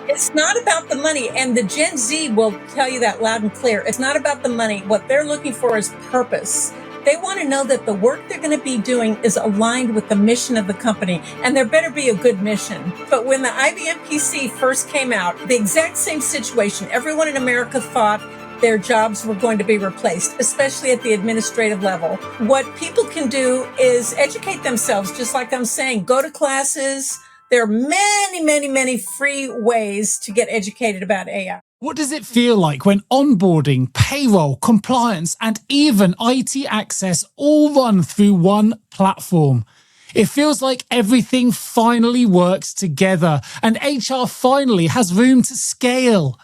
It's not about the money. And the Gen Z will tell you that loud and clear. It's not about the money. What they're looking for is purpose. They want to know that the work they're going to be doing is aligned with the mission of the company, and there better be a good mission. But when the IBM PC first came out, the exact same situation. Everyone in America thought their jobs were going to be replaced, especially at the administrative level. What people can do is educate themselves, just like I'm saying, go to classes. There are many, many, many free ways to get educated about AI. What does it feel like when onboarding, payroll, compliance, and even IT access all run through one platform? It feels like everything finally works together and HR finally has room to scale.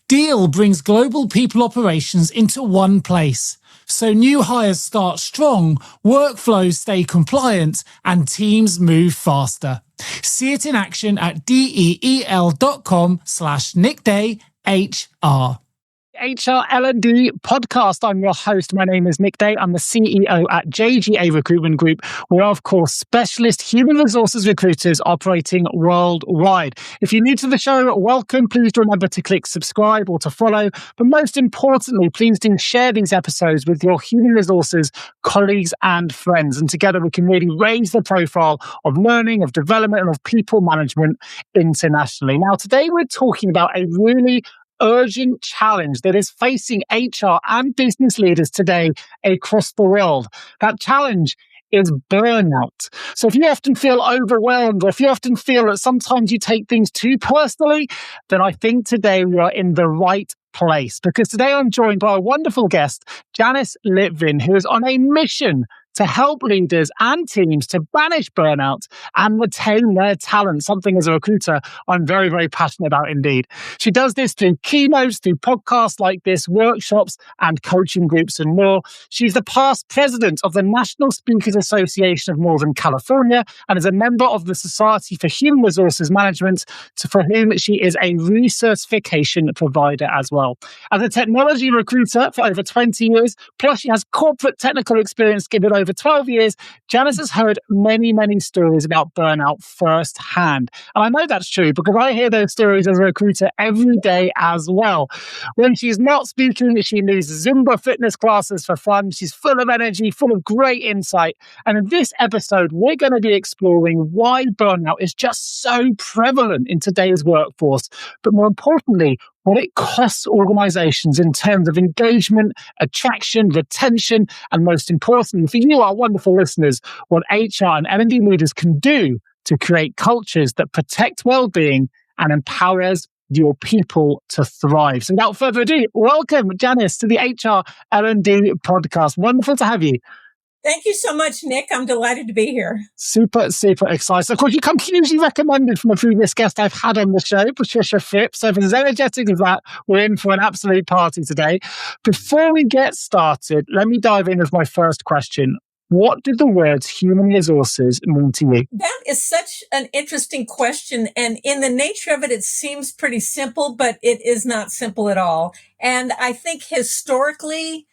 Deal brings global people operations into one place. So new hires start strong, workflows stay compliant, and teams move faster. See it in action at del.com/nickdayhr. HR L&D podcast. I'm your host. My name is Nick Day. I'm the CEO at JGA Recruitment Group. We are, of course, specialist human resources recruiters operating worldwide. If you're new to the show, welcome. Please remember to click subscribe or to follow. But most importantly, please do share these episodes with your human resources colleagues and friends. And together we can really raise the profile of learning, of development, and of people management internationally. Now, today we're talking about a really urgent challenge that is facing HR and business leaders today across the world. That challenge is burnout. So if you often feel overwhelmed, or if you often feel that sometimes you take things too personally, then I think today we are in the right place, because today I'm joined by a wonderful guest, Janice Litvin, who is on a mission to help leaders and teams to banish burnout and retain their talent, something as a recruiter I'm very, very passionate about indeed. She does this through keynotes, through podcasts like this, workshops and coaching groups and more. She's the past president of the National Speakers Association of Northern California and is a member of the Society for Human Resources Management, for whom she is a recertification provider as well. As a technology recruiter for over 20 years, plus she has corporate technical experience given over 12 years, Janice has heard many, many stories about burnout firsthand. And I know that's true because I hear those stories as a recruiter every day as well. When she's not speaking, she leads Zumba fitness classes for fun. She's full of energy, full of great insight. And in this episode, we're going to be exploring why burnout is just so prevalent in today's workforce. But more importantly, what it costs organizations in terms of engagement, attraction, retention, and most importantly, for you, our wonderful listeners, what HR and L&D leaders can do to create cultures that protect well-being and empowers your people to thrive. So without further ado, welcome, Janice, to the HR L&D podcast. Wonderful to have you. Thank you so much, Nick. I'm delighted to be here. Super, super excited. Of course, you come hugely recommended from a previous guest I've had on the show, Patricia Phipps. So if as energetic as that, we're in for an absolute party today. Before we get started, let me dive in with my first question. What do the words human resources mean to you? That is such an interesting question. And in the nature of it, it seems pretty simple, but it is not simple at all. And I think historically,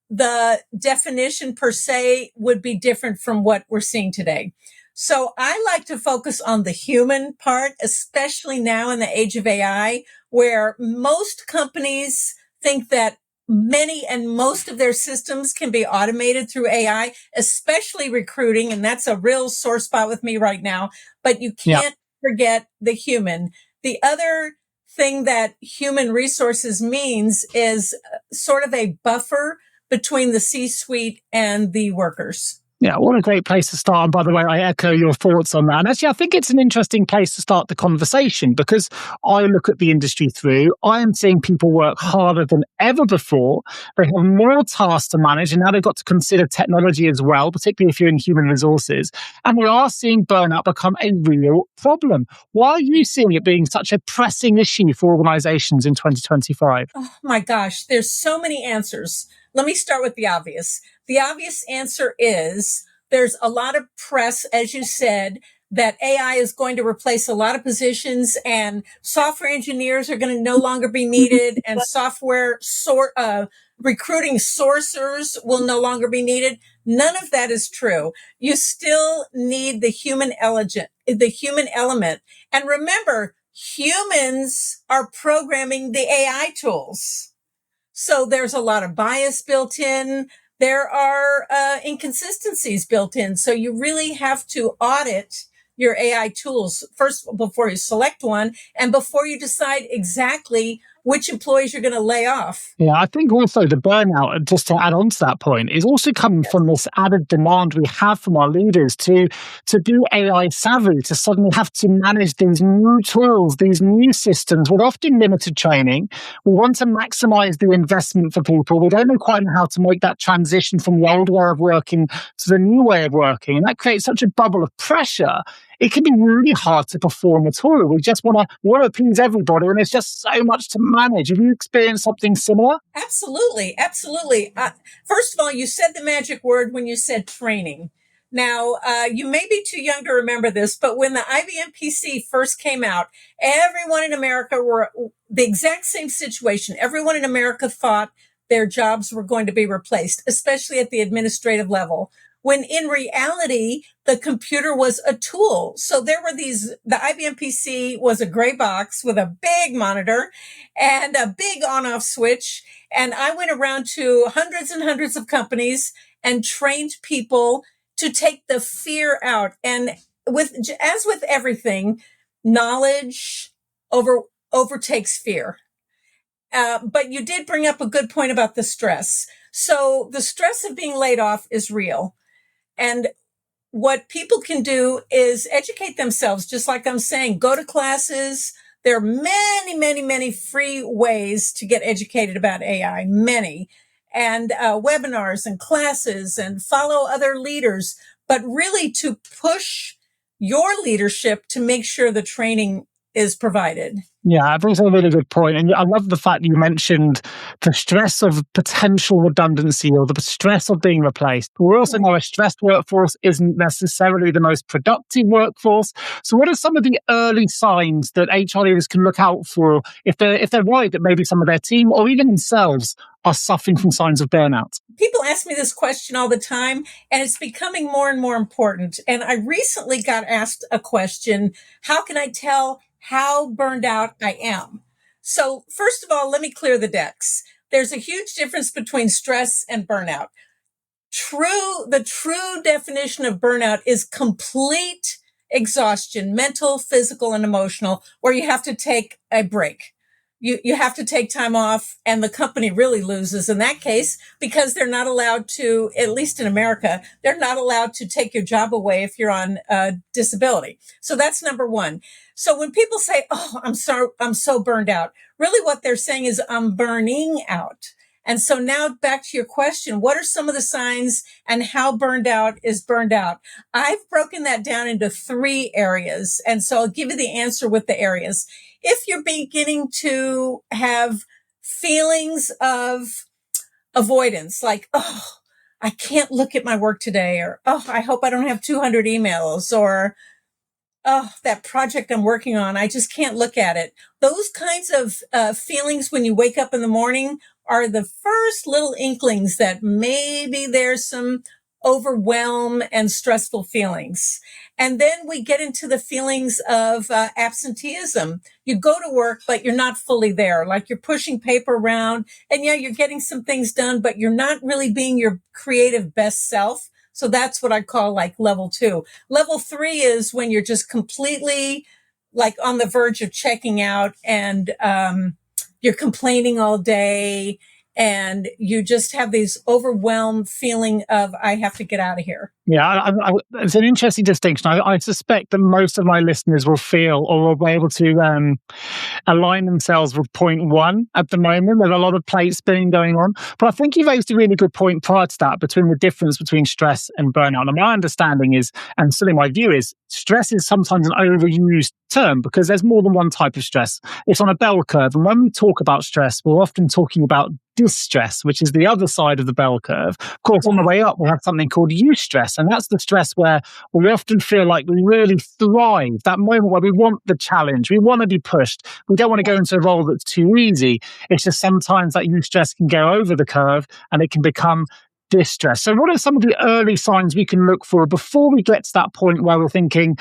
the definition per se would be different from what we're seeing today. So I like to focus on the human part, especially now in the age of AI, where most companies think that many and most of their systems can be automated through AI, especially recruiting. And that's a real sore spot with me right now, but you can't forget the human. The other thing that human resources means is sort of a buffer between the C-suite and the workers. Yeah, what a great place to start. And by the way, I echo your thoughts on that. And actually, I think it's an interesting place to start the conversation because I look at the industry through. I am seeing people work harder than ever before. They have more tasks to manage, and now they've got to consider technology as well, particularly if you're in human resources. And we are seeing burnout become a real problem. Why are you seeing it being such a pressing issue for organizations in 2025? Oh my gosh, there's so many answers. Let me start with the obvious. The obvious answer is there's a lot of press, as you said, that AI is going to replace a lot of positions and software engineers are going to no longer be needed and recruiting sourcers will no longer be needed. None of that is true. You still need the human element. And remember, humans are programming the AI tools. So there's a lot of bias built in. There are inconsistencies built in. So you really have to audit your AI tools first before you select one and before you decide exactly which employees you're going to lay off. Yeah, I think also the burnout, just to add on to that point, is also coming from this added demand we have from our leaders to be AI savvy, to suddenly have to manage these new tools, these new systems with often limited training. We want to maximize the investment for people. We don't know quite how to make that transition from the old way of working to the new way of working. And that creates such a bubble of pressure. It can be really hard to perform at all. We just want to please everybody, and there's just so much to manage. Have you experienced something similar? Absolutely, absolutely. First of all, you said the magic word when you said training. Now, you may be too young to remember this, but when the IBM PC first came out, everyone in America were the exact same situation. Everyone in America thought their jobs were going to be replaced, especially at the administrative level, when in reality, the computer was a tool. So there were the IBM PC was a gray box with a big monitor and a big on-off switch. And I went around to hundreds and hundreds of companies and trained people to take the fear out. And as with everything, knowledge overtakes fear. But you did bring up a good point about the stress. So the stress of being laid off is real. And what people can do is educate themselves, just like I'm saying, go to classes. There are many, many, many free ways to get educated about AI, many, and webinars and classes and follow other leaders, but really to push your leadership to make sure the training is provided. Yeah, I think that's a really good point. And I love the fact that you mentioned the stress of potential redundancy or the stress of being replaced. We also know a stressed workforce isn't necessarily the most productive workforce. So what are some of the early signs that HR leaders can look out for if they're worried that maybe some of their team or even themselves are suffering from signs of burnout? People ask me this question all the time, and it's becoming more and more important. And I recently got asked a question, how can I tell how burned out I am? So first of all, let me clear the decks. There's a huge difference between stress and burnout. The true definition of burnout is complete exhaustion, mental, physical, and emotional, where you have to take a break. You have to take time off, and the company really loses in that case because they're not allowed to, at least in America, they're not allowed to take your job away if you're on disability. So that's number one. So when people say, "Oh, I'm so burned out," really what they're saying is, "I'm burning out." And so now back to your question, what are some of the signs and how burned out is burned out? I've broken that down into 3 areas. And so I'll give you the answer with the areas. If you're beginning to have feelings of avoidance, like, oh, I can't look at my work today, or, oh, I hope I don't have 200 emails, or, oh, that project I'm working on, I just can't look at it. Those kinds of feelings when you wake up in the morning are the first little inklings that maybe there's some overwhelm and stressful feelings. And then we get into the feelings of absenteeism. You go to work, but you're not fully there. Like you're pushing paper around, and yeah, you're getting some things done, but you're not really being your creative best self. So that's what I call like level 2. Level 3 is when you're just completely like on the verge of checking out, and you're complaining all day, and you just have these overwhelmed feeling of, I have to get out of here. Yeah, it's an interesting distinction. I suspect that most of my listeners will feel or will be able to align themselves with point 1 at the moment. There's a lot of plate spinning going on. But I think you raised a really good point prior to that between the difference between stress and burnout. And my understanding is, and certainly my view is, stress is sometimes an overused term because there's more than one type of stress. It's on a bell curve. And when we talk about stress, we're often talking about distress, which is the other side of the bell curve. Of course, on the way up, we have something called eustress, and that's the stress where we often feel like we really thrive, that moment where we want the challenge, we want to be pushed, we don't want to go into a role that's too easy. It's just sometimes that eustress can go over the curve and it can become distress. So what are some of the early signs we can look for before we get to that point where we're thinking,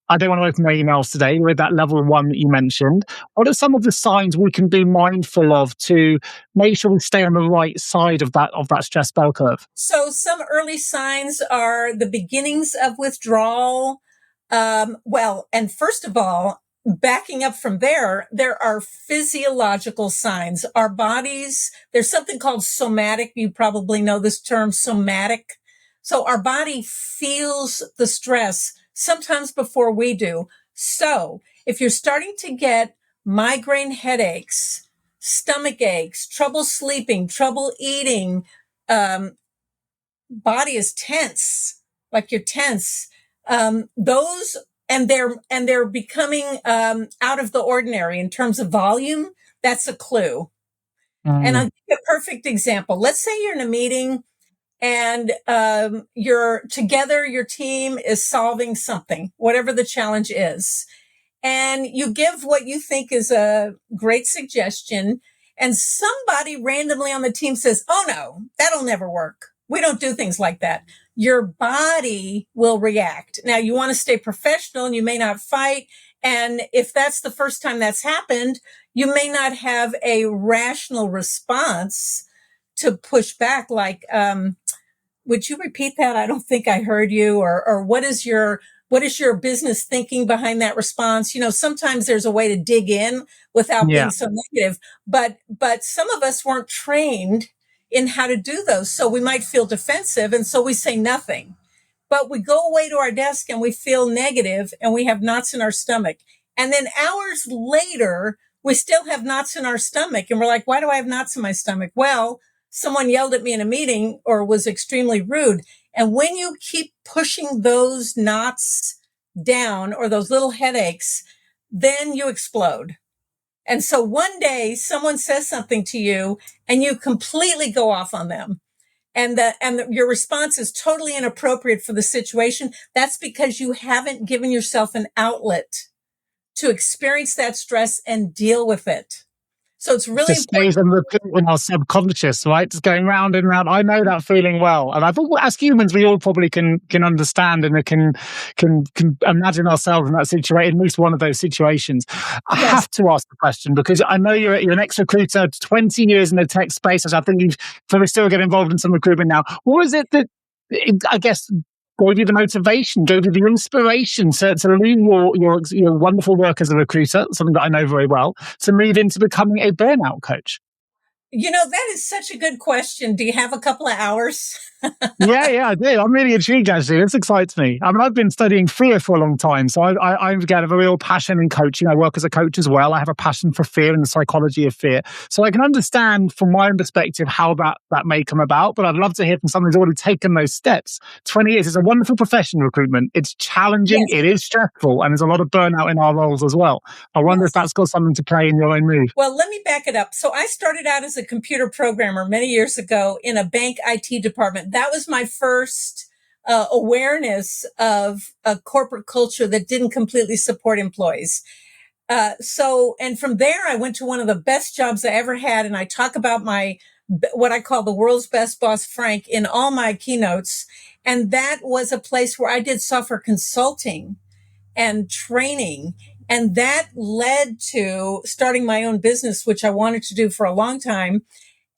I don't want to open my emails today? We're at that level 1 that you mentioned. What are some of the signs we can be mindful of to make sure we stay on the right side of that stress bell curve? So some early signs are the beginnings of withdrawal. And first of all, backing up from there are physiological signs. Our bodies, there's something called somatic. You probably know this term, somatic. So our body feels the stress sometimes before we do. So if you're starting to get migraine headaches, stomach aches, trouble sleeping, trouble eating, body is tense, like you're tense. Those and they're becoming out of the ordinary in terms of volume. That's a clue. And I'll give you a perfect example. Let's say you're in a meeting and you're together. Your team is solving something, whatever the challenge is, and you give what you think is a great suggestion. And somebody randomly on the team says, "Oh no, that'll never work. We don't do things like that." Your body will react. Now you want to stay professional and you may not fight. And if that's the first time that's happened, you may not have a rational response to push back. Like, would you repeat that? I don't think I heard you. Or what is your business thinking behind that response? Sometimes there's a way to dig in without being so negative, but some of us weren't trained in how to do those. So we might feel defensive. And so we say nothing, but we go away to our desk and we feel negative and we have knots in our stomach. And then hours later, we still have knots in our stomach. And we're like, why do I have knots in my stomach? Well, someone yelled at me in a meeting or was extremely rude. And when you keep pushing those knots down or those little headaches, then you explode. And so one day someone says something to you and you completely go off on them. And your response is totally inappropriate for the situation. That's because you haven't given yourself an outlet to experience that stress and deal with it. So it's really just stays and repeat in our subconscious, right? Just going round and round. I know that feeling well, and I think as humans, we all probably can understand and can imagine ourselves in that situation, at least one of those situations. I have to ask the question because I know you're an ex-recruiter, 20 years in the tech space, as I think you've probably still get involved in some recruitment now. What was it that I guess gave you the motivation, gave you the inspiration to leave your wonderful work as a recruiter, something that I know very well, to move into becoming a burnout coach? That is such a good question. Do you have a couple of hours? Yeah, I do. I'm really intrigued, actually. This excites me. I mean, I've been studying fear for a long time, so I've got a real passion in coaching. I work as a coach as well. I have a passion for fear and the psychology of fear. So I can understand from my own perspective how that may come about, but I'd love to hear from someone who's already taken those steps. 20 years is a wonderful profession, recruitment. It's challenging, It is stressful, and there's a lot of burnout in our roles as well. I wonder if that's got something to play in your own move. Well, let me back it up. So I started out as a computer programmer many years ago in a bank IT department. That was my first awareness of a corporate culture that didn't completely support employees. And from there, I went to one of the best jobs I ever had. And I talk about what I call the world's best boss, Frank, in all my keynotes. And that was a place where I did software consulting and training. And that led to starting my own business, which I wanted to do for a long time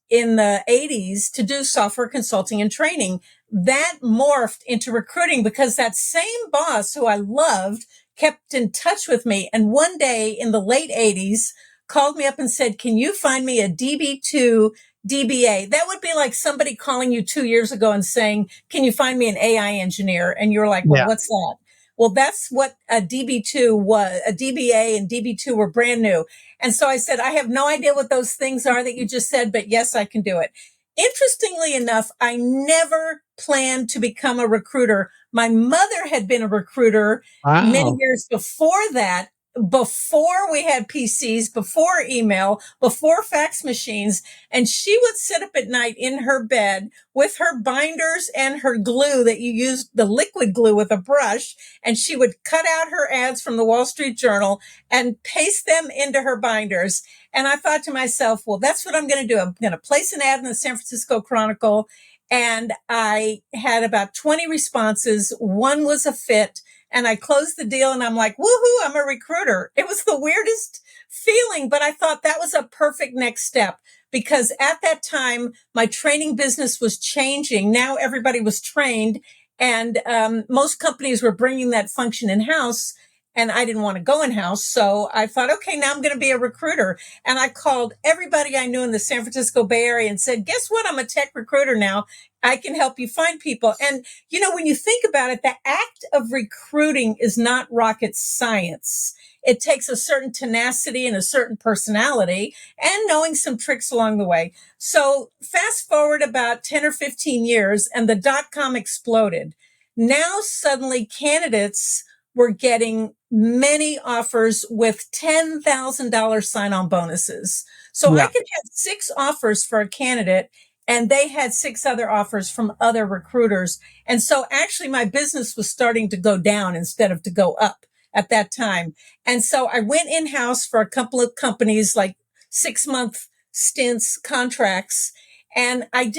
in the 80s, to do software consulting and training. That morphed into recruiting because that same boss who I loved kept in touch with me. And one day in the late 80s, called me up and said, "Can you find me a DB2 DBA?" That would be like somebody calling you 2 years ago and saying, "Can you find me an AI engineer?" And you're like, "Well, what's that?" Well, that's what a DB2 was. A DBA and DB2 were brand new. And so I said, I have no idea what those things are that you just said, but yes, I can do it. Interestingly enough, I never planned to become a recruiter. My mother had been a recruiter many years before that, before we had PCs, before email, before fax machines. And she would sit up at night in her bed with her binders and her glue that you used, the liquid glue with a brush. And she would cut out her ads from the Wall Street Journal and paste them into her binders. And I thought to myself, well, that's what I'm going to do. I'm going to place an ad in the San Francisco Chronicle And I had about 20 responses. One was a fit, and I closed the deal, and I'm like, woohoo, I'm a recruiter. It was the weirdest feeling, but I thought that was a perfect next step, because at that time, my training business was changing. Now everybody was trained, and most companies were bringing that function in-house, and I didn't want to go in-house. So I thought, okay, now I'm going to be a recruiter. And I called everybody I knew in the San Francisco Bay Area and said, guess what? I'm a tech recruiter now. I can help you find people. And, you know, when you think about it, the act of recruiting is not rocket science. It takes a certain tenacity and a certain personality and knowing some tricks along the way. So fast forward about 10 or 15 years and the dot-com exploded. Now suddenly candidates were getting many offers with $10,000 sign-on bonuses. So I could have 6 offers for a candidate, and they had 6 other offers from other recruiters. And so actually my business was starting to go down instead of to go up at that time. And so I went in-house for a couple of companies, like 6-month stints, contracts, and I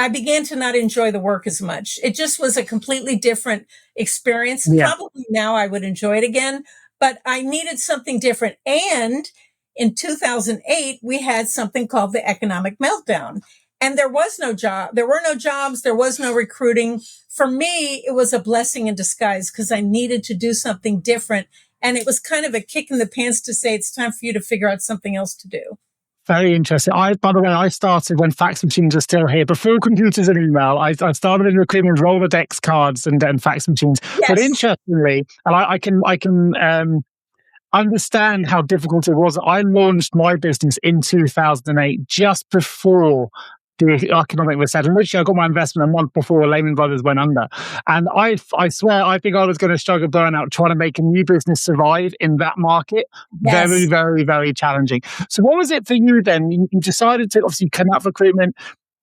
began to not enjoy the work as much. It just was a completely different experience. Yeah. Probably now I would enjoy it again, but I needed something different. And in 2008, we had something called the economic meltdown. And there was no job. There were no jobs. There was no recruiting. For me, it was a blessing in disguise because I needed to do something different. And it was kind of a kick in the pants to say, it's time for you to figure out something else to do. Very interesting. By the way, I started when fax machines were still here. Before computers and email, I started in recruitment, Rolodex cards and fax machines. Yes. But interestingly, and I can understand how difficult it was. I launched my business in 2008, just before the economic recession. Literally, I got my investment a month before Lehman Brothers went under. And I swear, I think I was going to struggle burnout trying to make a new business survive in that market. Yes. Very, very, very challenging. So what was it for you then? You decided to obviously come out of recruitment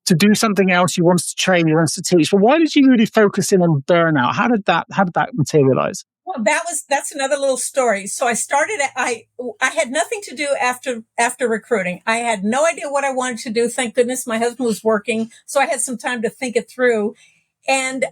to do something else. You wanted to train, you wanted to teach. But why did you really focus in on burnout? How did that materialize? Well, that's another little story. So I started, I had nothing to do after recruiting. I had no idea what I wanted to do. Thank goodness my husband was working. So I had some time to think it through. And,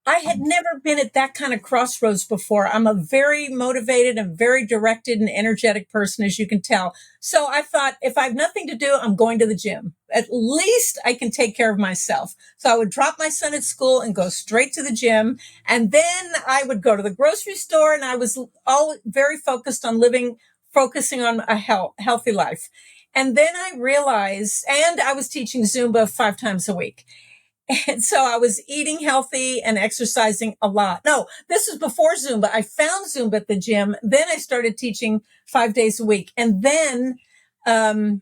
I had never been at that kind of crossroads before. I'm a very motivated and very directed and energetic person, as you can tell. So I thought, if I have nothing to do, I'm going to the gym. At least I can take care of myself. So I would drop my son at school and go straight to the gym. And then I would go to the grocery store, and I was all very focused on focusing on a healthy life. And then I realized, and I was teaching Zumba 5 times a week. And so I was eating healthy and exercising a lot. No, this was before Zumba. I found Zumba at the gym. Then I started teaching 5 days a week. And then, I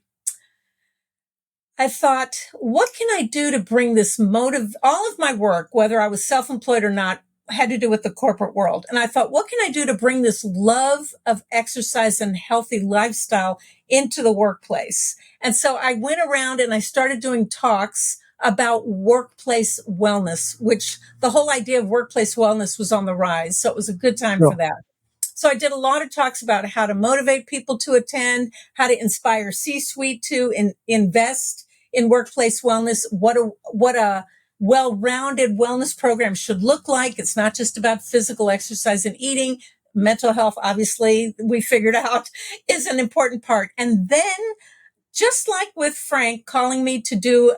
thought, what can I do to bring this all of my work, whether I was self-employed or not, had to do with the corporate world. And I thought, what can I do to bring this love of exercise and healthy lifestyle into the workplace? And so I went around and I started doing talks about workplace wellness, which the whole idea of workplace wellness was on the rise. So it was a good time for that. So I did a lot of talks about how to motivate people to attend, how to inspire C-suite to invest in workplace wellness, what a well-rounded wellness program should look like. It's not just about physical exercise and eating. Mental health, obviously, we figured out is an important part. And then, just like with Frank calling me to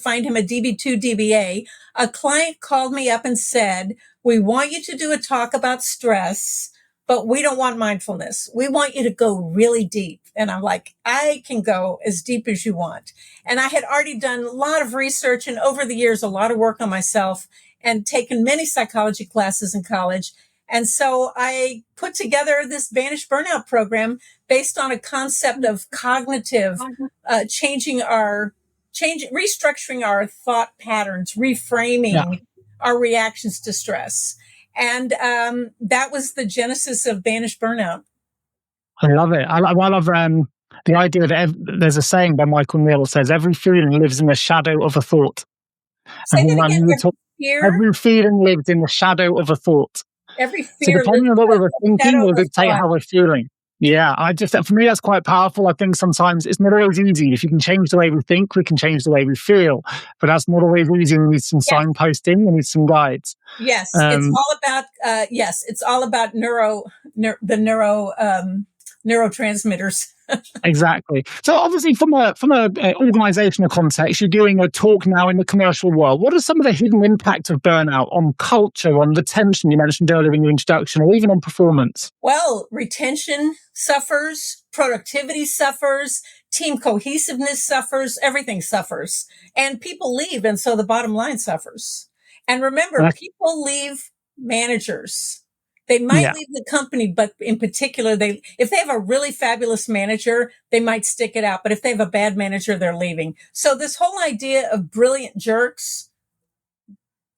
find him a DB2 DBA, a client called me up and said, we want you to do a talk about stress, but we don't want mindfulness. We want you to go really deep. And I'm like, I can go as deep as you want. And I had already done a lot of research and over the years, a lot of work on myself and taken many psychology classes in college. And so I put together this Vanish Burnout program based on a concept of cognitive, restructuring our thought patterns, reframing our reactions to stress. And that was the genesis of Vanish Burnout. I love it. I love the idea that there's a saying by Michael Neal says, every feeling lives in the shadow of a thought. Say that again. Every feeling lives in the shadow of a thought. Every fear. So depending on what we were thinking will dictate how we're feeling. Yeah, for me, that's quite powerful. I think sometimes it's not always easy. If you can change the way we think, we can change the way we feel. But that's not always easy. We need some Yes. signposting, we need some guides. Yes, it's all about it's all about neurotransmitters. Exactly. So obviously from a organizational context, you're doing a talk now in the commercial world. What are some of the hidden impact of burnout on culture, on retention you mentioned earlier in your introduction, or even on performance? Well, retention suffers, productivity suffers, team cohesiveness suffers, everything suffers. And people leave, and so the bottom line suffers. And remember, people leave managers. They might leave the company, but in particular, if they have a really fabulous manager, they might stick it out. But if they have a bad manager, they're leaving. So this whole idea of brilliant jerks,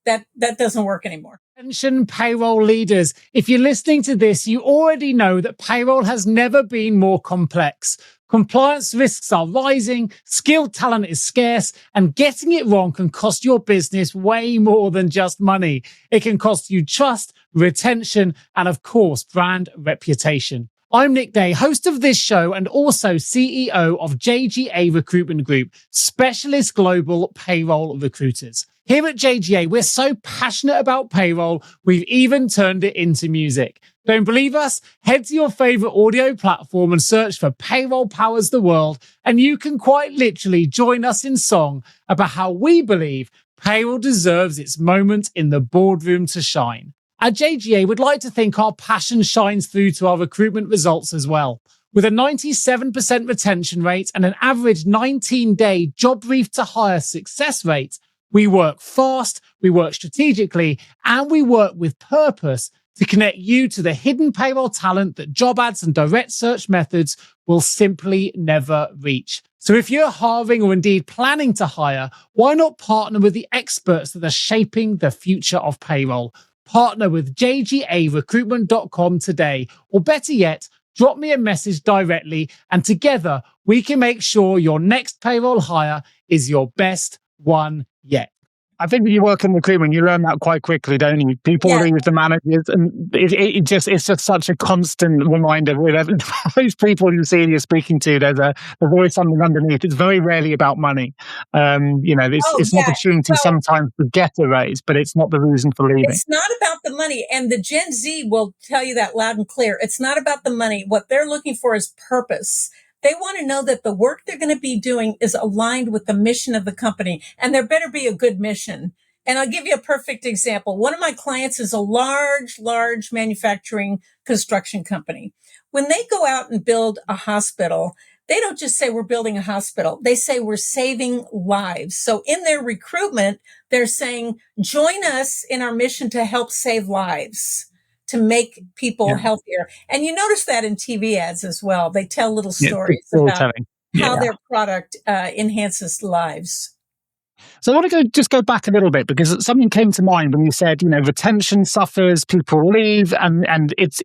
that doesn't work anymore. Attention payroll leaders. If you're listening to this, you already know that payroll has never been more complex. Compliance risks are rising, skilled talent is scarce, and getting it wrong can cost your business way more than just money. It can cost you trust, retention, and of course, brand reputation. I'm Nick Day, host of this show and also CEO of JGA Recruitment Group, specialist global payroll recruiters. Here at JGA, we're so passionate about payroll, we've even turned it into music. Don't believe us? Head to your favorite audio platform and search for Payroll Powers the World, and you can quite literally join us in song about how we believe payroll deserves its moment in the boardroom to shine. At JGA, we'd like to think our passion shines through to our recruitment results as well. With a 97% retention rate and an average 19-day job brief to hire success rate, we work fast, we work strategically, and we work with purpose to connect you to the hidden payroll talent that job ads and direct search methods will simply never reach. So if you're hiring or indeed planning to hire, why not partner with the experts that are shaping the future of payroll? Partner with jgarecruitment.com today, or better yet, drop me a message directly, and together we can make sure your next payroll hire is your best one yet. I think when you work in recruitment, you learn that quite quickly, don't you? People leave the managers, and it's just such a constant reminder with those people you see and you're speaking to. There's always something underneath. It's very rarely about money. It's an opportunity sometimes to get a raise, but it's not the reason for leaving. It's not about the money, and the Gen Z will tell you that loud and clear. It's not about the money. What they're looking for is purpose. They want to know that the work they're going to be doing is aligned with the mission of the company, and there better be a good mission. And I'll give you a perfect example. One of my clients is a large manufacturing construction company. When they go out and build a hospital, they don't just say we're building a hospital. They say we're saving lives. So in their recruitment, they're saying, join us in our mission to help save lives, to make people healthier. And you notice that in TV ads as well. They tell little stories about how their product enhances lives. So I want to go back a little bit, because something came to mind when you said, retention suffers, people leave, and it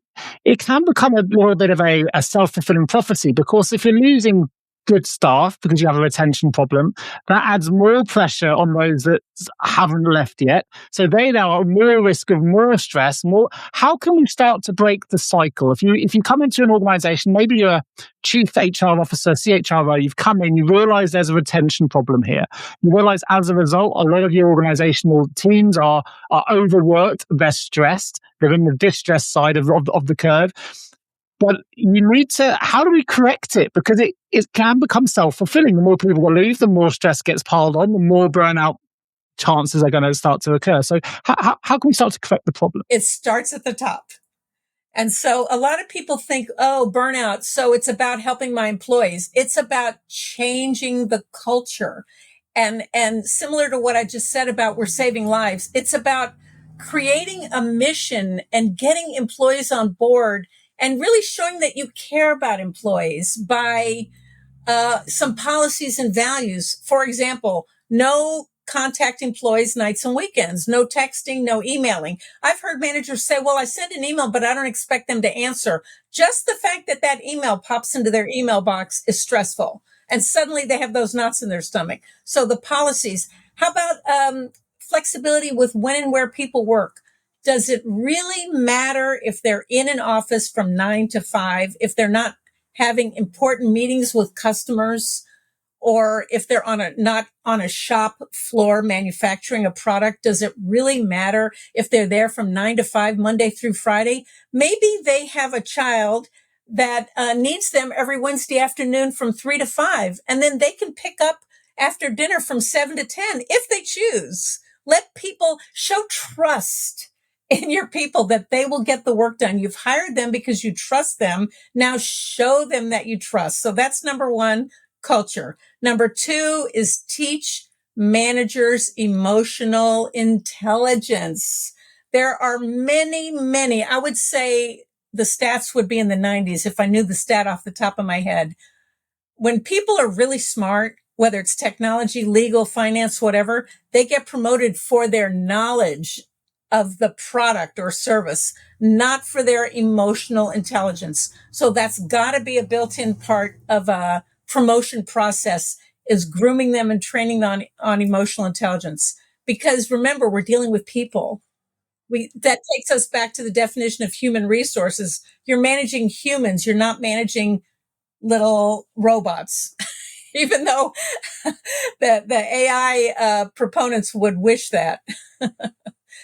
can become a little bit of a self-fulfilling prophecy, because if you're losing good staff because you have a retention problem, that adds more pressure on those that haven't left yet. So they now are more risk of more stress. How can we start to break the cycle? If you come into an organization, maybe you're a chief HR officer, CHRO, you've come in, you realize there's a retention problem here. You realize as a result, a lot of your organizational teams are overworked, they're stressed, they're in the distress side of the curve. But you need to, how do we correct it? Because it can become self-fulfilling. The more people that leave, the more stress gets piled on, the more burnout chances are going to start to occur. So how can we start to correct the problem? It starts at the top. And so a lot of people think, oh, burnout, so it's about helping my employees. It's about changing the culture. And similar to what I just said about we're saving lives, it's about creating a mission and getting employees on board and really showing that you care about employees by some policies and values. For example, no contact employees nights and weekends, no texting, no emailing. I've heard managers say, well, I send an email, but I don't expect them to answer. Just the fact that that email pops into their email box is stressful. And suddenly they have those knots in their stomach. So the policies, how about flexibility with when and where people work? Does it really matter if they're in an office from 9 to 5, if they're not having important meetings with customers, or if they're not on a shop floor manufacturing a product? Does it really matter if they're there from 9 to 5, Monday through Friday? Maybe they have a child that needs them every Wednesday afternoon from 3 to 5, and then they can pick up after dinner from 7 to 10 if they choose. Let people show trust in your people that they will get the work done. You've hired them because you trust them. Now show them that you trust. So that's number one, culture. Number two is teach managers emotional intelligence. There are many, I would say the stats would be in the 90s if I knew the stat off the top of my head. When people are really smart, whether it's technology, legal, finance, whatever, they get promoted for their knowledge of the product or service, not for their emotional intelligence. So that's got to be a built-in part of a promotion process, is grooming them and training them on emotional intelligence. Because remember, we're dealing with people. That takes us back to the definition of human resources. You're managing humans. You're not managing little robots, even though the AI proponents would wish that.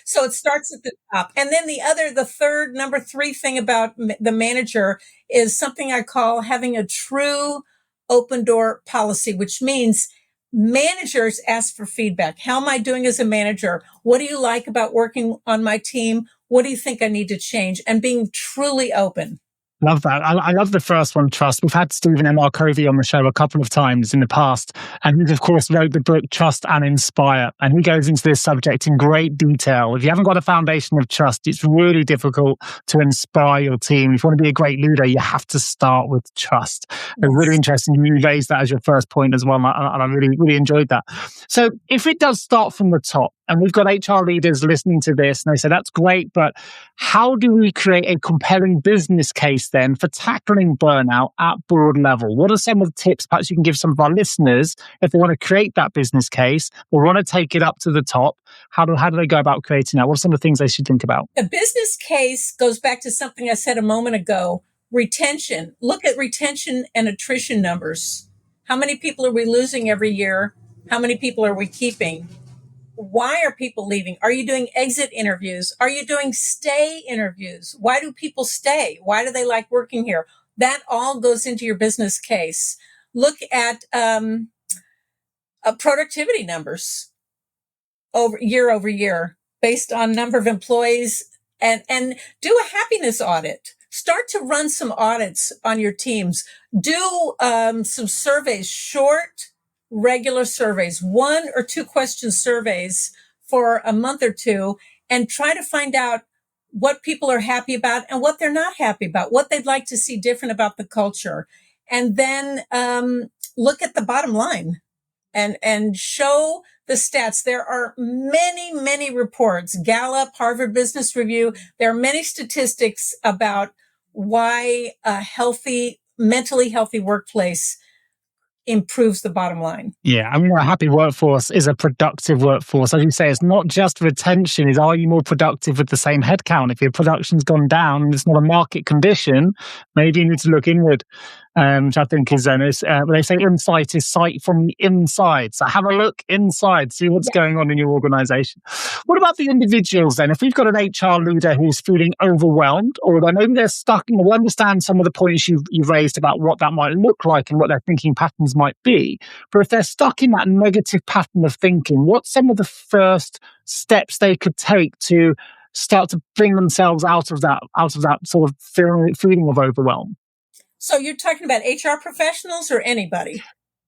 So it starts at the top. And then the third, number three thing about the manager is something I call having a true open door policy, which means managers ask for feedback. How am I doing as a manager? What do you like about working on my team? What do you think I need to change? And being truly open. Love that. I love the first one, trust. We've had Stephen M. R. Covey on the show a couple of times in the past, and he, of course, wrote the book Trust and Inspire, and he goes into this subject in great detail. If you haven't got a foundation of trust, it's really difficult to inspire your team. If you want to be a great leader, you have to start with trust. Yes. It's really interesting. You raised that as your first point as well, and I really, really enjoyed that. So if it does start from the top, and we've got HR leaders listening to this, and they say, that's great, but how do we create a compelling business case then for tackling burnout at board level? What are some of the tips perhaps you can give some of our listeners if they want to create that business case or want to take it up to the top? How do they go about creating that? What are some of the things they should think about? A business case goes back to something I said a moment ago, retention. Look at retention and attrition numbers. How many people are we losing every year? How many people are we keeping? Why are people leaving? Are you doing exit interviews? Are you doing stay interviews? Why do people stay? Why do they like working here? That all goes into your business case. Look at productivity numbers over year based on number of employees, and do a happiness audit. Start to run some audits on your teams. Do some surveys, short, regular surveys, 1 or 2 question surveys for a month or two, and try to find out what people are happy about and what they're not happy about, what they'd like to see different about the culture. And then look at the bottom line and show the stats. There are many reports, Gallup, Harvard Business Review. There are many statistics about why a mentally healthy workplace improves the bottom line. Yeah, I mean, a happy workforce is a productive workforce. As you say, it's not just retention. Is, are you more productive with the same headcount? If your production's gone down and it's not a market condition, maybe you need to look inward, which I think is, they say insight is sight from the inside. So have a look inside, see what's going on in your organization. What about the individuals then? If we've got an HR leader who's feeling overwhelmed, or maybe they're stuck, we'll understand some of the points you've raised about what that might look like and what their thinking patterns might be. But if they're stuck in that negative pattern of thinking, what's some of the first steps they could take to start to bring themselves out of that sort of feeling of overwhelm? So you're talking about HR professionals or anybody?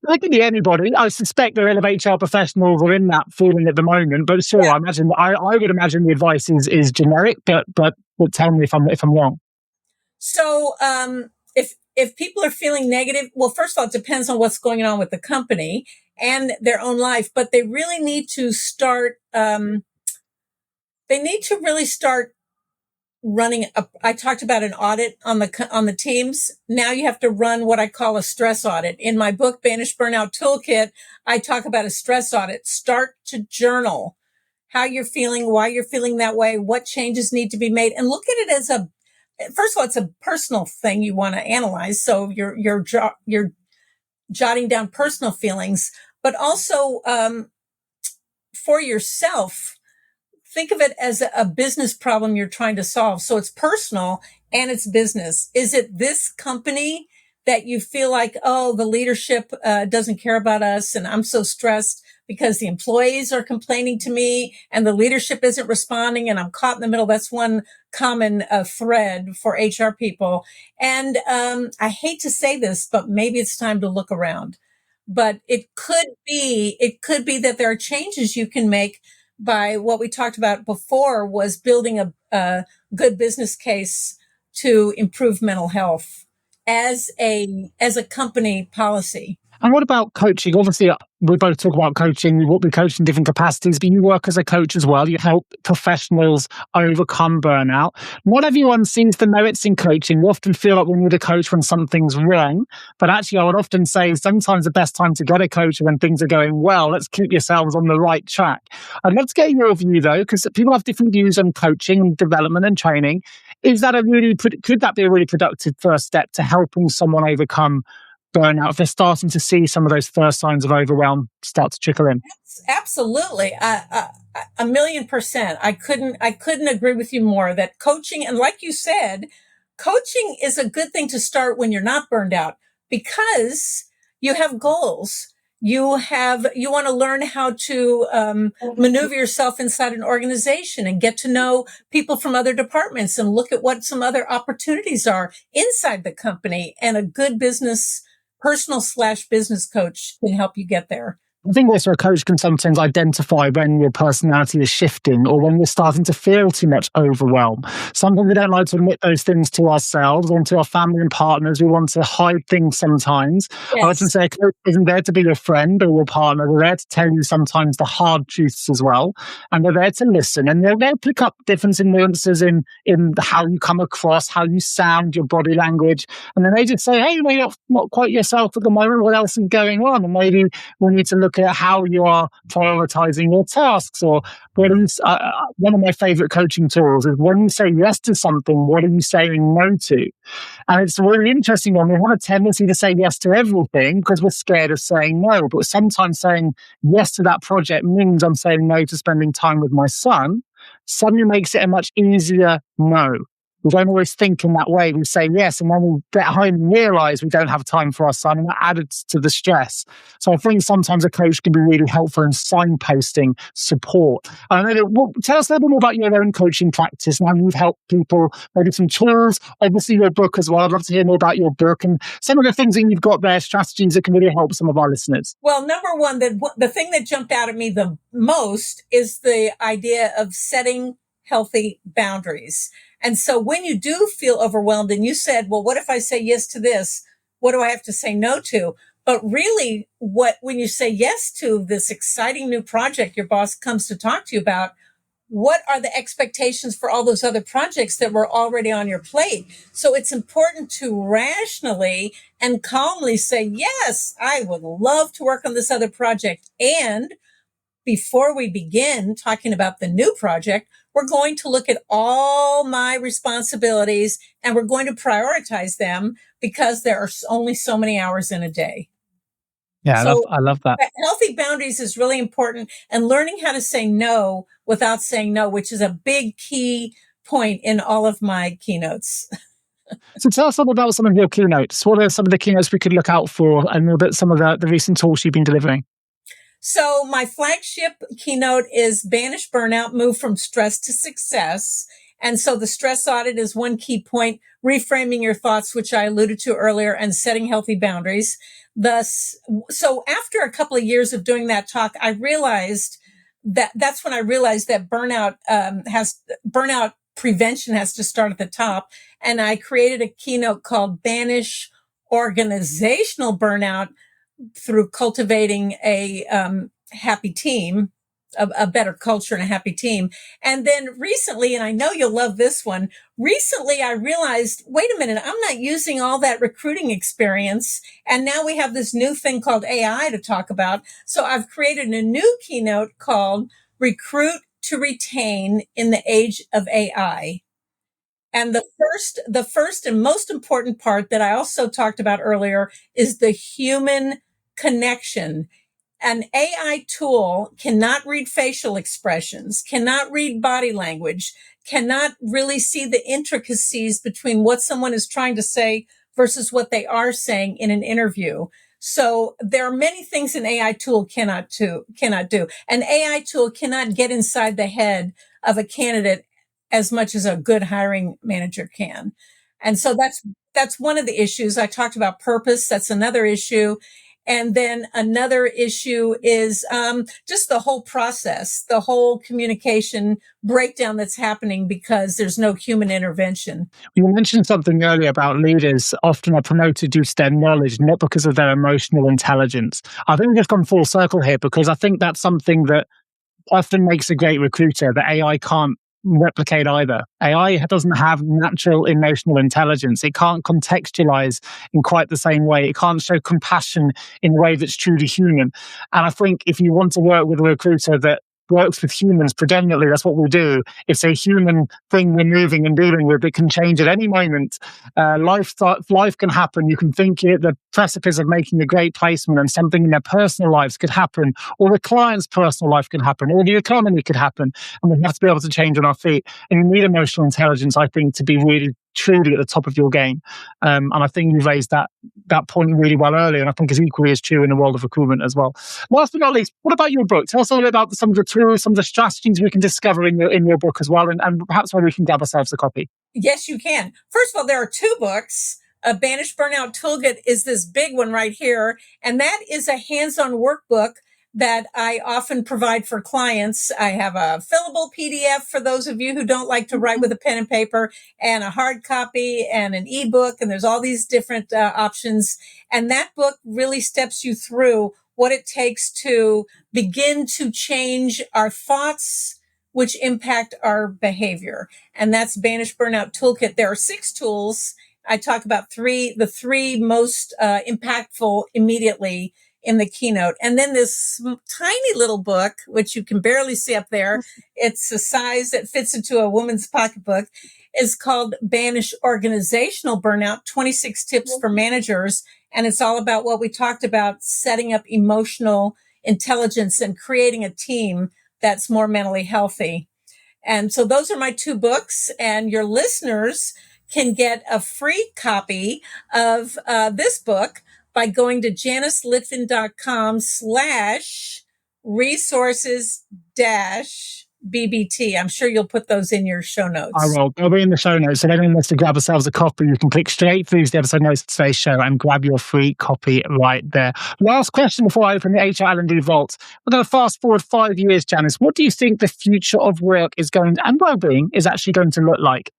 It could be anybody. I suspect there are HR professionals are in that feeling at the moment, but sure, yeah. I would imagine the advice is generic, but tell me if I'm wrong. So if people are feeling negative, well, first of all, it depends on what's going on with the company and their own life, but they really need to start. They need to really start running. I talked about an audit on the teams. Now you have to run what I call a stress audit. In my book, Banish Burnout Toolkit, I talk about a stress audit. Start to journal. how you're feeling, why you're feeling that way, what changes need to be made, and look at it as first of all, it's a personal thing you want to analyze. So you're jotting down personal feelings, but also, for yourself, think of it as a business problem you're trying to solve. So it's personal and it's business. Is it this company that you feel like, oh, the leadership doesn't care about us, and I'm so stressed because the employees are complaining to me and the leadership isn't responding and I'm caught in the middle? That's one common thread for HR people. And I hate to say this, but maybe it's time to look around. But it could be that there are changes you can make by what we talked about before, was building a good business case to improve mental health as a company policy. And what about coaching? Obviously, we both talk about coaching, what we coach in different capacities, but you work as a coach as well. You help professionals overcome burnout. Not everyone sees the merits in coaching. We often feel like we need a coach when something's wrong. But actually, I would often say sometimes the best time to get a coach is when things are going well. Let's keep yourselves on the right track. I'd love to get your view, though, because people have different views on coaching and development and training. Could that be a really productive first step to helping someone overcome burnout if they're starting to see some of those first signs of overwhelm start to trickle in? Absolutely. 1,000,000%. I couldn't agree with you more that coaching, and like you said, coaching is a good thing to start when you're not burned out, because you have goals. You want to learn how to maneuver yourself inside an organization and get to know people from other departments and look at what some other opportunities are inside the company. And a good personal/business coach can help you get there. I think also a coach can sometimes identify when your personality is shifting or when you're starting to feel too much overwhelm. Sometimes we don't like to admit those things to ourselves or to our family and partners. We want to hide things sometimes. Yes. I often say a coach isn't there to be your friend or your partner. They're there to tell you sometimes the hard truths as well. And they're there to listen. And they're there to pick up difference in nuances in how you come across, how you sound, your body language. And then they just say, hey, you're not quite yourself at the moment. What else is going on? And maybe we need to look at how you are prioritizing your tasks. Or one of my favorite coaching tools is when you say yes to something, what are you saying no to? And it's a really interesting one. We have a tendency to say yes to everything because we're scared of saying no. But sometimes saying yes to that project means I'm saying no to spending time with my son. Suddenly makes it a much easier no. We don't always think in that way. We say yes, and then we get home and realize we don't have time for our son, and that adds to the stress. So I think sometimes a coach can be really helpful in signposting support. Tell us a little bit more about your own coaching practice and how you've helped people, maybe some tools, obviously your book as well. I'd love to hear more about your book and some of the things that you've got there, strategies that can really help some of our listeners. Well, number one, the thing that jumped out at me the most is the idea of setting healthy boundaries. And so when you do feel overwhelmed, and you said, well, what if I say yes to this? What do I have to say no to? But really, when you say yes to this exciting new project your boss comes to talk to you about, what are the expectations for all those other projects that were already on your plate? So it's important to rationally and calmly say, yes, I would love to work on this other project. And before we begin talking about the new project, we're going to look at all my responsibilities and we're going to prioritize them because there are only so many hours in a day. Yeah, I love that. Healthy boundaries is really important, and learning how to say no without saying no, which is a big key point in all of my keynotes. So tell us about some of your keynotes. What are some of the keynotes we could look out for, and some of the recent talks you've been delivering? So my flagship keynote is Banish Burnout, Move from Stress to Success. And so the stress audit is one key point, reframing your thoughts, which I alluded to earlier, and setting healthy boundaries. So after a couple of years of doing that talk, I realized that's when I realized that burnout prevention has to start at the top. And I created a keynote called Banish Organizational Burnout through cultivating a happy team, a better culture and a happy team. And then recently, and I know you'll love this one, recently I realized, wait a minute, I'm not using all that recruiting experience. And now we have this new thing called AI to talk about. So I've created a new keynote called Recruit to retain in the age of AI. And the first and most important part that I also talked about earlier is the human connection. An AI tool cannot read facial expressions, cannot read body language, cannot really see the intricacies between what someone is trying to say versus what they are saying in an interview. So there are many things an AI tool cannot do. An AI tool cannot get inside the head of a candidate as much as a good hiring manager can. And so that's one of the issues. I talked about purpose. That's another issue. And then another issue is just the whole process, the whole communication breakdown that's happening because there's no human intervention. You mentioned something earlier about leaders often are promoted due to their knowledge, not because of their emotional intelligence. I think we've just gone full circle here because I think that's something that often makes a great recruiter that AI can't replicate either. AI doesn't have natural emotional intelligence. It can't contextualize in quite the same way. It can't show compassion in a way that's truly human. And I think if you want to work with a recruiter that works with humans predominantly, that's what we'll do. It's a human thing we're moving and dealing with. It can change at any moment. Life can happen. You can think you're at the precipice of making a great placement and something in their personal lives could happen, or the client's personal life can happen, or the economy could happen. And we have to be able to change on our feet. And you need emotional intelligence, I think, to be really truly at the top of your game. And I think you raised that point really well earlier, and I think is equally as true in the world of recruitment as well. Last but not least, what about your book? Tell us a little bit about some of the tools, some of the strategies we can discover in your book as well, and perhaps where we can grab ourselves a copy. Yes, you can. First of all, there are two books. A Banish Burnout Toolkit is this big one right here, and that is a hands-on workbook that I often provide for clients. I have a fillable PDF for those of you who don't like to write with a pen and paper, and a hard copy and an ebook, and there's all these different options. And that book really steps you through what it takes to begin to change our thoughts, which impact our behavior. And that's Banish Burnout Toolkit. There are 6 tools. I talk about the three most impactful immediately in the keynote. And then this tiny little book, which you can barely see up there, it's a size that fits into a woman's pocketbook, is called Banish Organizational Burnout, 26 Tips for Managers. And it's all about what we talked about, setting up emotional intelligence and creating a team that's more mentally healthy. And so those are my 2 books, and your listeners can get a free copy of this book by going to janicelitvin.com/resources-BBT. I'm sure you'll put those in your show notes. I will. They'll be in the show notes. So if anyone wants to grab themselves a copy, you can click straight through the episode notes of today's show and grab your free copy right there. Last question before I open the HR L&D vault. We're going to fast forward 5 years, Janice. What do you think the future of work is going to, and well-being is actually going to look like?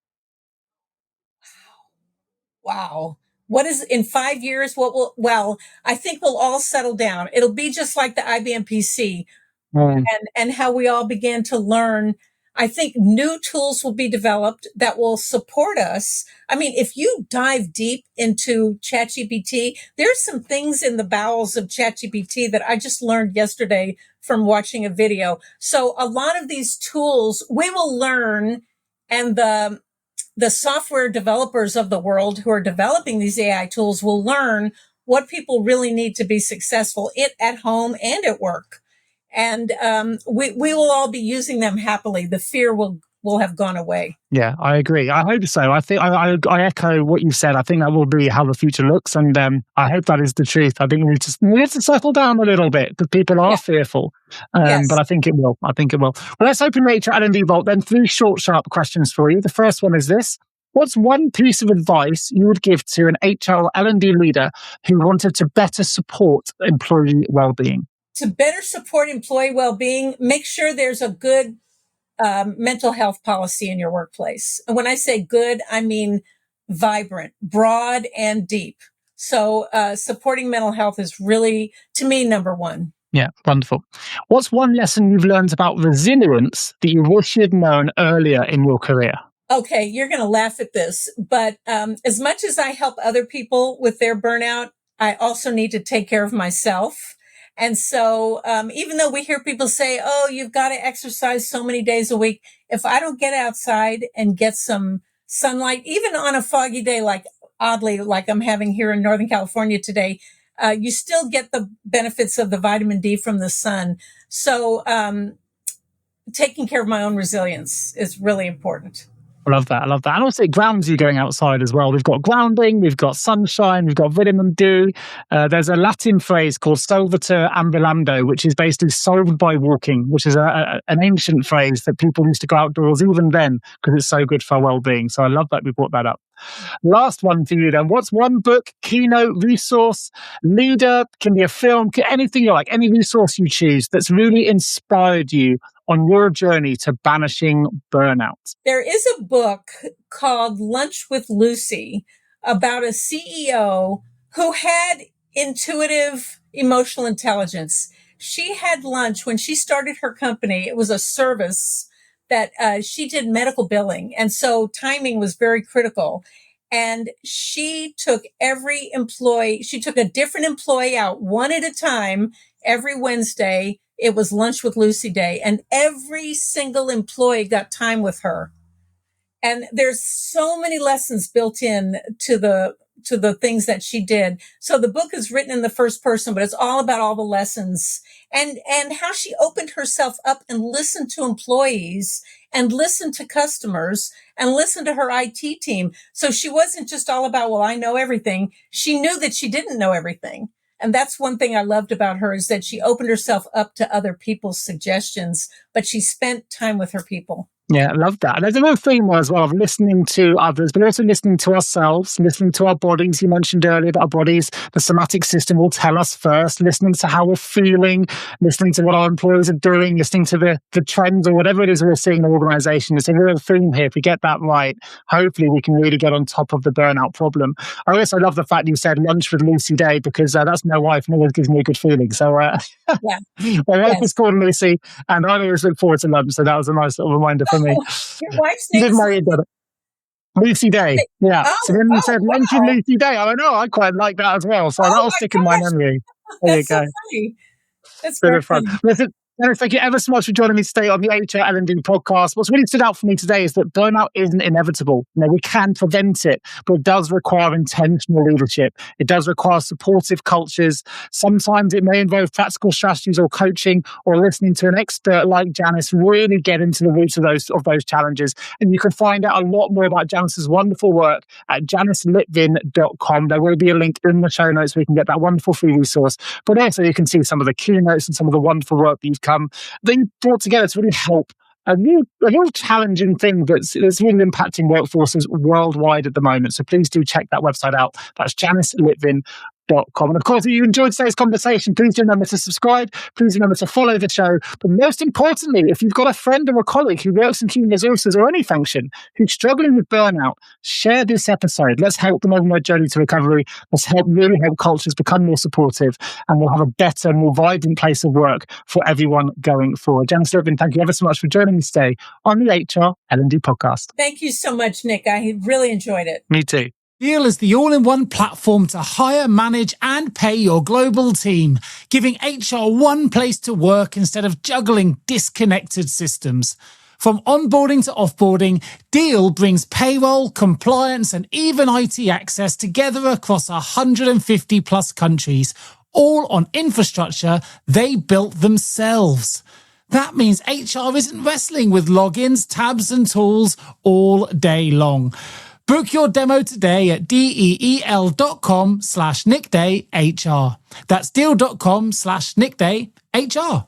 Wow. What is in 5 years? I think we'll all settle down. It'll be just like the IBM PC and how we all began to learn. I think new tools will be developed that will support us. I mean, if you dive deep into ChatGPT, there's some things in the bowels of ChatGPT that I just learned yesterday from watching a video. So a lot of these tools we will learn, and the software developers of the world who are developing these AI tools will learn what people really need to be successful at home and at work. And we will all be using them happily. The fear will have gone away. Yeah, I agree. I hope so. I think I echo what you said. I think that will be how the future looks, and I hope that is the truth. I think we need to settle down a little bit because people are fearful. Yes. But I think it will. Well, let's open HR L&D Vault then. 3 short, sharp questions for you. The first one is this: what's one piece of advice you would give to an HR L&D leader who wanted to better support employee well-being? To better support employee well-being, make sure there's a good mental health policy in your workplace. And when I say good, I mean vibrant, broad, and deep. So supporting mental health is really, to me, number one. Yeah, wonderful. What's one lesson you've learned about resilience that you wish you'd known earlier in your career? Okay, you're going to laugh at this, but as much as I help other people with their burnout, I also need to take care of myself. And so even though we hear people say, oh, you've got to exercise so many days a week, if I don't get outside and get some sunlight, even on a foggy day, like oddly, like I'm having here in Northern California today, you still get the benefits of the vitamin D from the sun. So taking care of my own resilience is really important. I love that. I love that. And also it grounds you going outside as well. We've got grounding, we've got sunshine, we've got vitamin D. There's a Latin phrase called solvitur ambulando, which is basically solved by walking, which is an ancient phrase that people used to go outdoors even then because it's so good for our well-being. So I love that we brought that up. Last one for you then. What's one book, keynote, resource, leader, can be a film, anything you like, any resource you choose that's really inspired you on your journey to banishing burnout? There is a book called Lunch with Lucy about a CEO who had intuitive emotional intelligence. She had lunch when she started her company. It was a service that she did medical billing. And so timing was very critical. And she took every employee, she took a different employee out one at a time every Wednesday. It was Lunch with Lucy Day, and every single employee got time with her. And there's so many lessons built in to the things that she did. So the book is written in the first person, but it's all about all the lessons and how she opened herself up and listened to employees and listened to customers and listened to her IT team. So she wasn't just all about, well, I know everything. She knew that she didn't know everything. And that's one thing I loved about her, is that she opened herself up to other people's suggestions, but she spent time with her people. Yeah, I love that. And there's another theme as well of listening to others, but also listening to ourselves, listening to our bodies. You mentioned earlier that our bodies, the somatic system will tell us first, listening to how we're feeling, listening to what our employers are doing, listening to the trends or whatever it is we're seeing in the organization. It's a real theme here. If we get that right, hopefully we can really get on top of the burnout problem. I also love the fact you said Lunch with Lucy Day, because that's my wife and always gives me a good feeling. So yeah. my wife is called Lucy, and I always look forward to lunch. So that was a nice little reminder for me. Your wife's name is Lucy Day. Yeah. Oh, so when you said Lunch with Lucy Day, I know I quite like that as well. So that'll stick in my memory. There you go. So funny. That's very fun. Listen, Janice, thank you ever so much for joining me today on the HR L&D podcast. What's really stood out for me today is that burnout isn't inevitable. We can prevent it, but it does require intentional leadership. It does require supportive cultures. Sometimes it may involve practical strategies or coaching or listening to an expert like Janice really get into the roots of those challenges. And you can find out a lot more about Janice's wonderful work at janicelitvin.com. There will be a link in the show notes where you can get that wonderful free resource. But also you can see some of the keynotes and some of the wonderful work that you've brought together to really help a real challenging thing that's really impacting workforces worldwide at the moment. So please do check that website out. That's janicelitvin.com. And of course, if you enjoyed today's conversation, please remember to subscribe. Please remember to follow the show. But most importantly, if you've got a friend or a colleague who works in human resources or any function who's struggling with burnout, share this episode. Let's help them on their journey to recovery. Let's really help cultures become more supportive, and we'll have a better, more vibrant place of work for everyone going forward. Janice Litvin, thank you ever so much for joining me today on the HR L&D podcast. Thank you so much, Nick. I really enjoyed it. Me too. Deal is the all-in-one platform to hire, manage, and pay your global team, giving HR one place to work instead of juggling disconnected systems. From onboarding to offboarding, Deal brings payroll, compliance, and even IT access together across 150 plus countries, all on infrastructure they built themselves. That means HR isn't wrestling with logins, tabs, and tools all day long. Book your demo today at deel.com/nickdayhr. That's deal.com/nickdayhr.